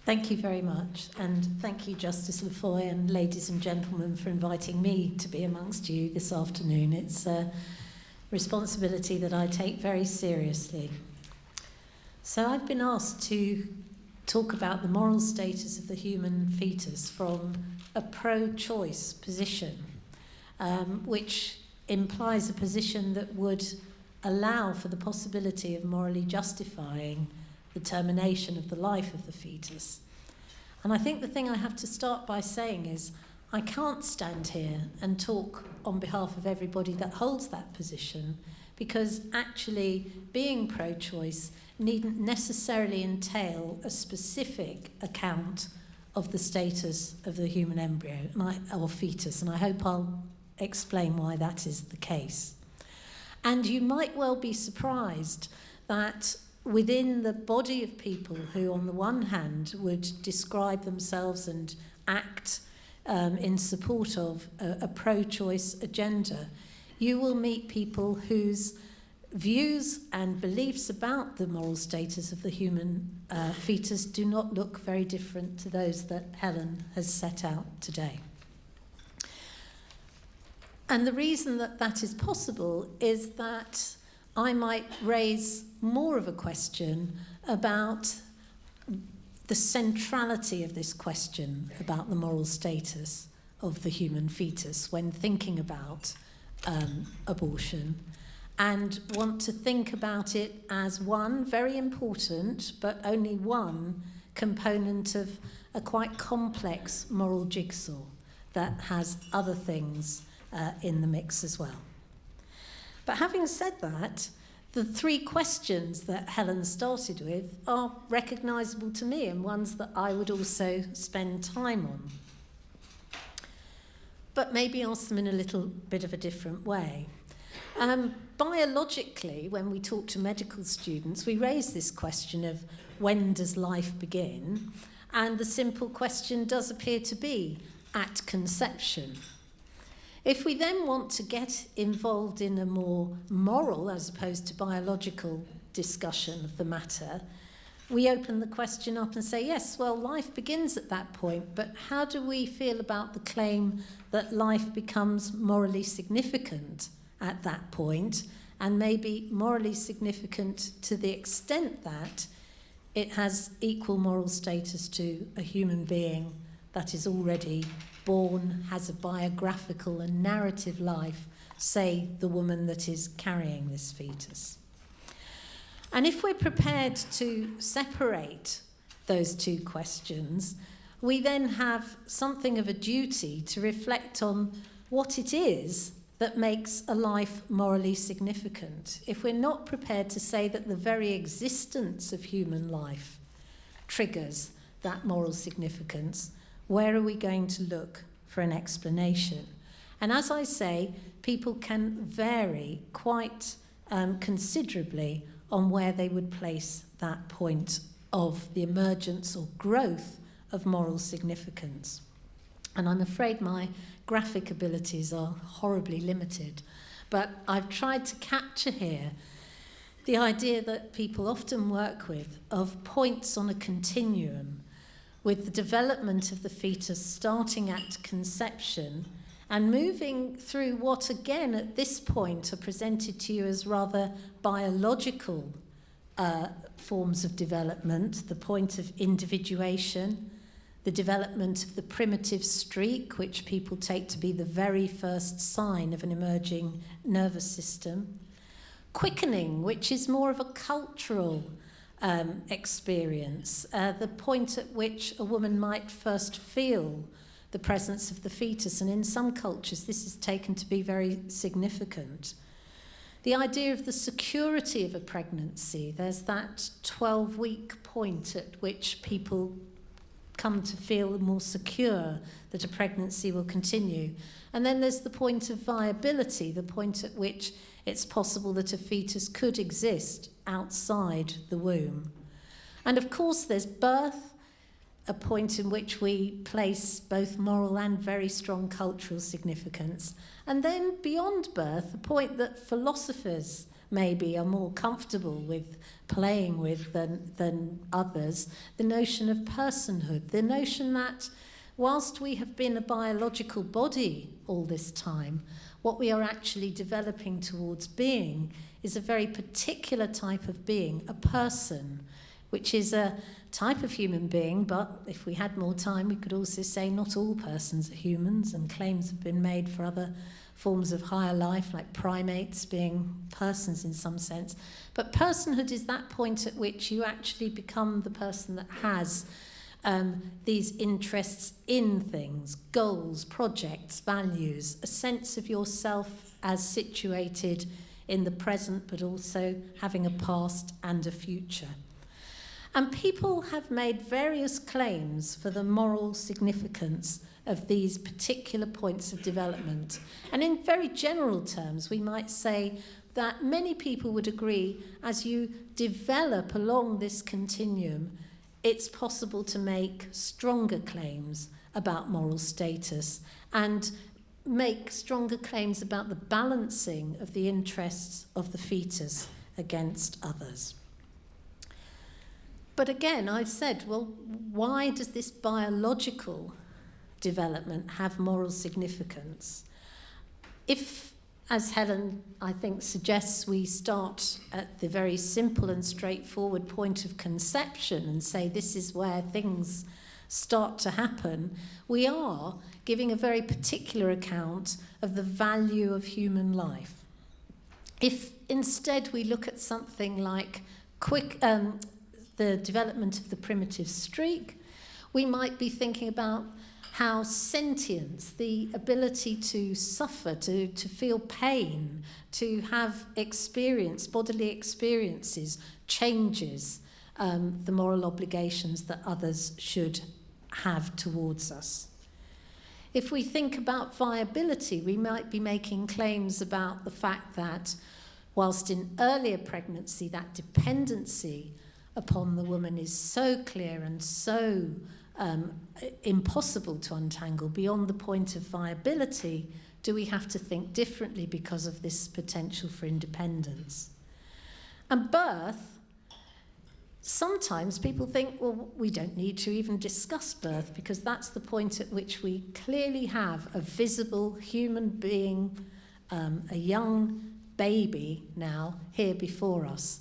Thank you very much, and thank you, Justice Lafoy, and ladies and gentlemen, for inviting me to be amongst you this afternoon. It's a responsibility that I take very seriously. So I've been asked to talk about the moral status of the human fetus from a pro-choice position, which implies a position that would allow for the possibility of morally justifying the termination of the life of the fetus. And I think the thing I have to start by saying is I can't stand here and talk on behalf of everybody that holds that position, because actually being pro-choice needn't necessarily entail a specific account of the status of the human embryo or fetus, and I hope I'll explain why that is the case. And you might well be surprised that within the body of people who, on the one hand, would describe themselves and act in support of a pro-choice agenda, you will meet people whose views and beliefs about the moral status of the human fetus do not look very different to those that Helen has set out today. And the reason that that is possible is that I might raise more of a question about the centrality of this question about the moral status of the human fetus when thinking about abortion, and want to think about it as one very important but only one component of a quite complex moral jigsaw that has other things in the mix as well. But having said that, the three questions that Helen started with are recognisable to me and ones that I would also spend time on. But maybe ask them in a little bit of a different way. Biologically, when we talk to medical students, we raise this question of when does life begin? And the simple question does appear to be at conception. If we then want to get involved in a more moral as opposed to biological discussion of the matter, we open the question up and say, yes, well, life begins at that point, but how do we feel about the claim that life becomes morally significant at that point, and maybe morally significant to the extent that it has equal moral status to a human being that is already born, has a biographical and narrative life, say the woman that is carrying this fetus. And if we're prepared to separate those two questions, we then have something of a duty to reflect on what it is that makes a life morally significant. If we're not prepared to say that the very existence of human life triggers that moral significance, where are we going to look for an explanation? And as I say, people can vary quite considerably on where they would place that point of the emergence or growth of moral significance. And I'm afraid my graphic abilities are horribly limited, but I've tried to capture here the idea that people often work with of points on a continuum, with the development of the fetus starting at conception and moving through what, again, at this point are presented to you as rather biological forms of development, the point of individuation, the development of the primitive streak, which people take to be the very first sign of an emerging nervous system, quickening, which is more of a cultural experience, the point at which a woman might first feel the presence of the fetus, and in some cultures this is taken to be very significant. The idea of the security of a pregnancy, there's that 12-week point at which people come to feel more secure that a pregnancy will continue. And then there's the point of viability, the point at which it's possible that a fetus could exist outside the womb. And of course there's birth, a point in which we place both moral and very strong cultural significance. And then beyond birth, a point that philosophers maybe are more comfortable with playing with than others, the notion of personhood, the notion that whilst we have been a biological body all this time, what we are actually developing towards being is a very particular type of being, a person, which is a type of human being, but if we had more time, we could also say not all persons are humans, and claims have been made for other forms of higher life, like primates being persons in some sense. But personhood is that point at which you actually become the person that has these interests in things, goals, projects, values, a sense of yourself as situated in the present, but also having a past and a future. And people have made various claims for the moral significance of these particular points of development. And in very general terms, we might say that many people would agree, as you develop along this continuum, it's possible to make stronger claims about moral status and make stronger claims about the balancing of the interests of the fetus against others. But again, I've said, well, why does this biological development have moral significance? If, as Helen, I think, suggests, we start at the very simple and straightforward point of conception and say this is where things start to happen, we are giving a very particular account of the value of human life. If instead we look at something like the development of the primitive streak, we might be thinking about how sentience, the ability to suffer, to feel pain, to have experience, bodily experiences, changes the moral obligations that others should have towards us. If we think about viability, we might be making claims about the fact that whilst in earlier pregnancy that dependency upon the woman is so clear and so impossible to untangle beyond the point of viability, do we have to think differently because of this potential for independence? And birth, sometimes people think, well, we don't need to even discuss birth because that's the point at which we clearly have a visible human being, a young baby now here before us.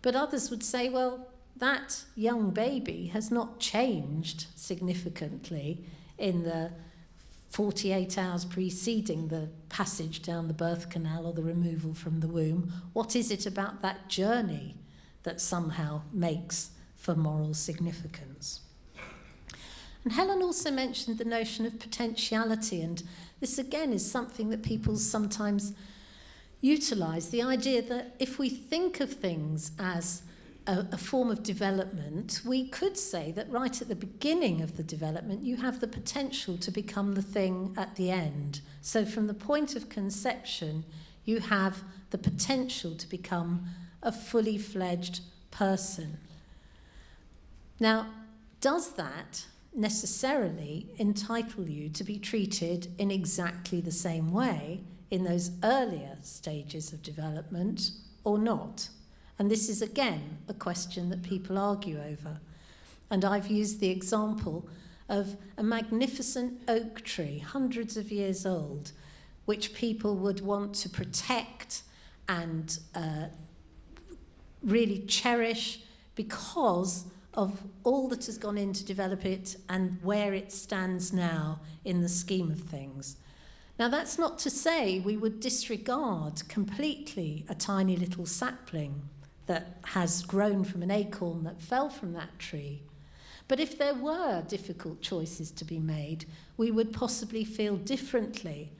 But others would say, well, that young baby has not changed significantly in the 48 hours preceding the passage down the birth canal or the removal from the womb. What is it about that journey that somehow makes for moral significance? And Helen also mentioned the notion of potentiality, and this again is something that people sometimes utilise, the idea that if we think of things as a form of development, we could say that right at the beginning of the development, you have the potential to become the thing at the end. So from the point of conception, you have the potential to become a fully fledged person. Now, does that necessarily entitle you to be treated in exactly the same way in those earlier stages of development or not? And this is, again, a question that people argue over. And I've used the example of a magnificent oak tree, hundreds of years old, which people would want to protect and really cherish because of all that has gone in to develop it and where it stands now in the scheme of things. Now, that's not to say we would disregard completely a tiny little sapling that has grown from an acorn that fell from that tree. But if there were difficult choices to be made, we would possibly feel differently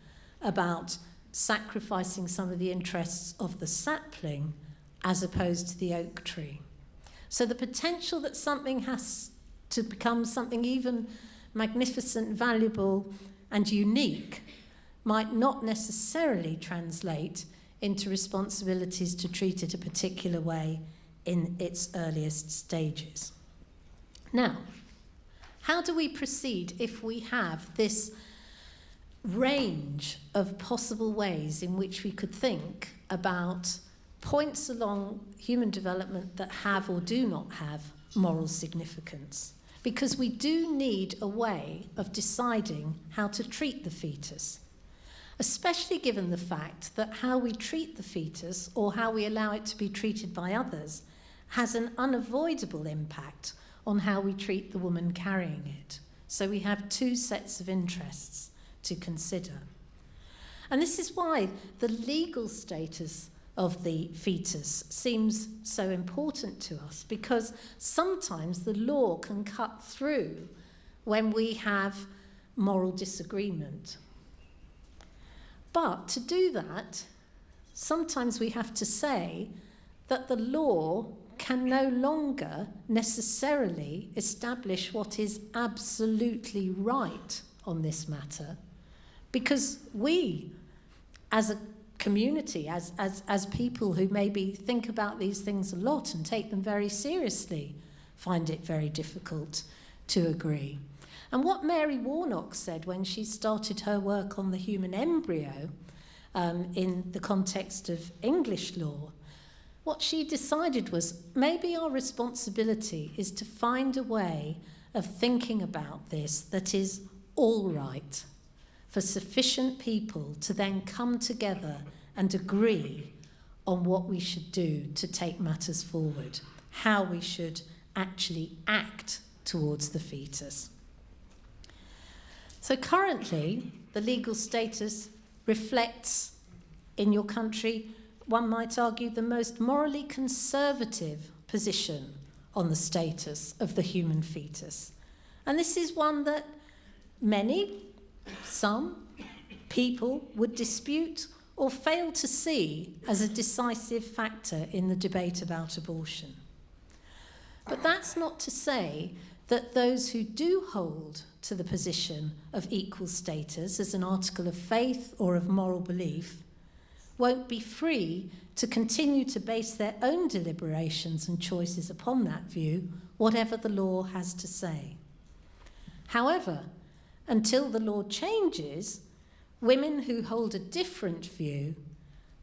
about sacrificing some of the interests of the sapling as opposed to the oak tree. So the potential that something has to become something even magnificent, valuable, and unique might not necessarily translate into responsibilities to treat it a particular way in its earliest stages. Now, how do we proceed if we have this range of possible ways in which we could think about points along human development that have or do not have moral significance, because we do need a way of deciding how to treat the fetus, especially given the fact that how we treat the fetus or how we allow it to be treated by others has an unavoidable impact on how we treat the woman carrying it. So we have two sets of interests to consider. And this is why the legal status of the fetus seems so important to us, because sometimes the law can cut through when we have moral disagreement. But to do that, sometimes we have to say that the law can no longer necessarily establish what is absolutely right on this matter, because we, as a community, as people who maybe think about these things a lot and take them very seriously, find it very difficult to agree. And what Mary Warnock said when she started her work on the human embryo in the context of English law, what she decided was maybe our responsibility is to find a way of thinking about this that is all right, for sufficient people to then come together and agree on what we should do to take matters forward, how we should actually act towards the fetus. So currently, the legal status reflects, in your country, one might argue, the most morally conservative position on the status of the human fetus. And this is one that some people would dispute or fail to see as a decisive factor in the debate about abortion. But that's not to say that those who do hold to the position of equal status as an article of faith or of moral belief won't be free to continue to base their own deliberations and choices upon that view, whatever the law has to say. However, until the law changes, women who hold a different view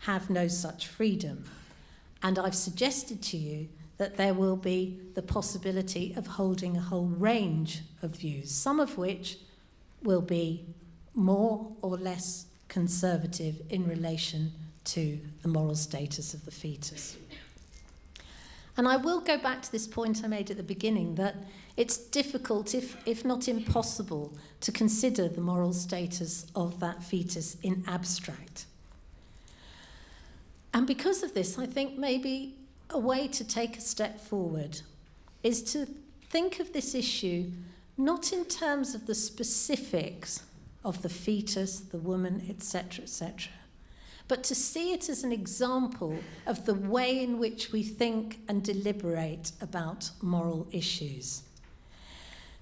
have no such freedom. And I've suggested to you that there will be the possibility of holding a whole range of views, some of which will be more or less conservative in relation to the moral status of the fetus. And I will go back to this point I made at the beginning, that it's difficult, if not impossible, to consider the moral status of that fetus in abstract. And because of this, I think maybe a way to take a step forward is to think of this issue not in terms of the specifics of the fetus, the woman, etc., but to see it as an example of the way in which we think and deliberate about moral issues.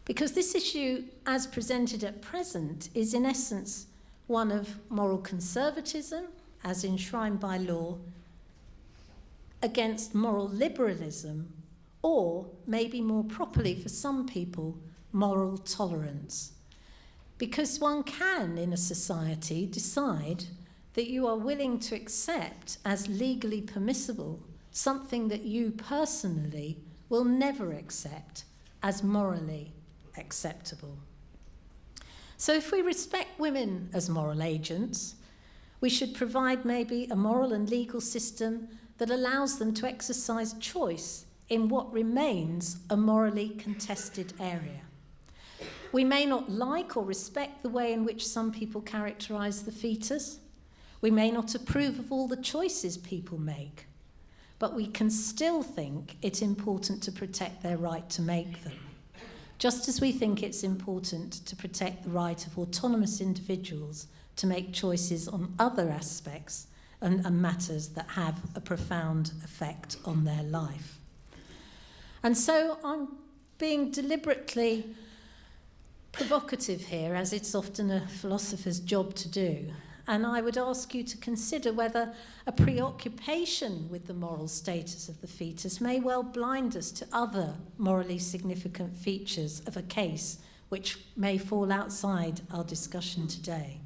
Because this issue, as presented at present, is in essence one of moral conservatism, as enshrined by law, against moral liberalism, or maybe more properly for some people, moral tolerance. Because one can, in a society, decide that you are willing to accept as legally permissible something that you personally will never accept as morally acceptable. So if we respect women as moral agents, we should provide maybe a moral and legal system that allows them to exercise choice in what remains a morally contested area. We may not like or respect the way in which some people characterise the fetus. We may not approve of all the choices people make, but we can still think it's important to protect their right to make them, just as we think it's important to protect the right of autonomous individuals to make choices on other aspects and matters that have a profound effect on their life. And so I'm being deliberately provocative here, as it's often a philosopher's job to do. And I would ask you to consider whether a preoccupation with the moral status of the fetus may well blind us to other morally significant features of a case which may fall outside our discussion today.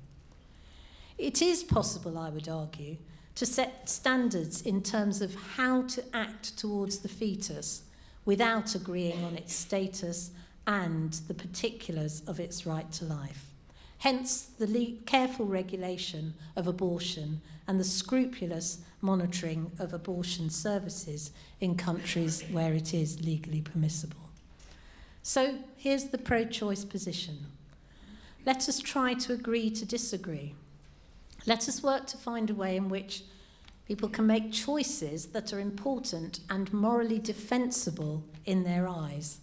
It is possible, I would argue, to set standards in terms of how to act towards the fetus without agreeing on its status and the particulars of its right to life. Hence, the careful regulation of abortion and the scrupulous monitoring of abortion services in countries where it is legally permissible. So, here's the pro-choice position. Let us try to agree to disagree. Let us work to find a way in which people can make choices that are important and morally defensible in their eyes.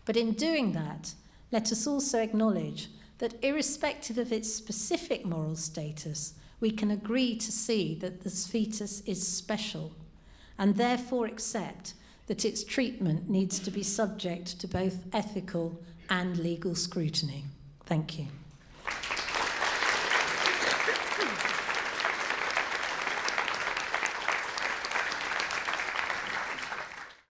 But in doing that, let us also acknowledge that irrespective of its specific moral status, we can agree to see that the fetus is special and therefore accept that its treatment needs to be subject to both ethical and legal scrutiny. Thank you.